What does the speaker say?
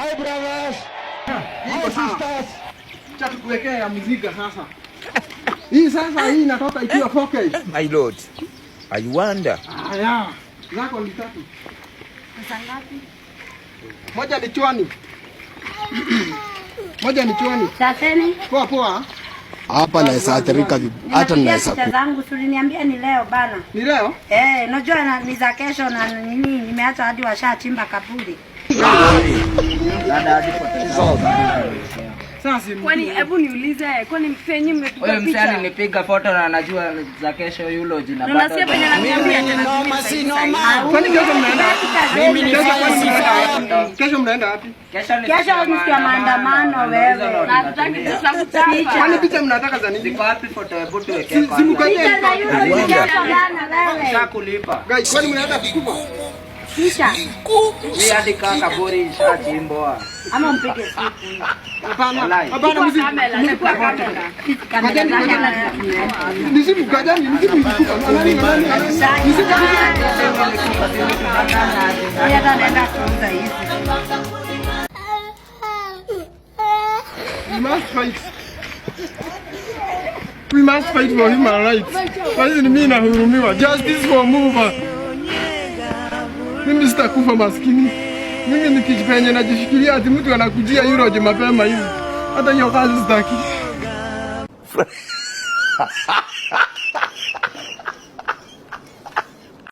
Hi brothers. Hi sisters. Acha tukuwekea mziga sasa. Hii sasa hii inatoka ikiwa 4K. My lord. I wonder. Haya. Zako ni tatu. Pesa ngapi? Moja ni chwani. Moja ni chwani. Saseni? Poa poa. Hapa naweza athirika hata naweza. Pesa zangu tuliniambia ni leo bana. Ni leo? Unajua ni za kesho na nini nimeacha hadi washachimba kaburi. Dada hadi Sasa kwani hebu niulize kwani mpenyi mmepiga picha? Wewe msanii nipiga foto na anajua za kesho eulogy na bado. Unasikia penye ananiambia tena kwani kesho mnaenda? Mimi ni kesho mnaenda wapi? Kesho ni siku ya maandamano wewe. Na tutaki picha. Kwani picha mnataka za nini? Ziko wapi foto ya butu weke kwa? Simu kaje? Picha za yule kijana bana wewe. Shakulipa. Guys, kwani mnaenda kukupa? Picha. Hii hadi kaka bori shajimboa. Ama mpige siku. Hapana. Hapana mziki. Nisibu kajani, nisibu kukupa. Hata naenda kuuza hizi. We must fight for human rights. Basi ni mimi nahurumiwa. Justice for Muva. Mimi sitakufa maskini. Mimi nikijipenye najishikilia ati mtu anakujia eulogy mapema hivi. Hata hiyo kazi sitaki.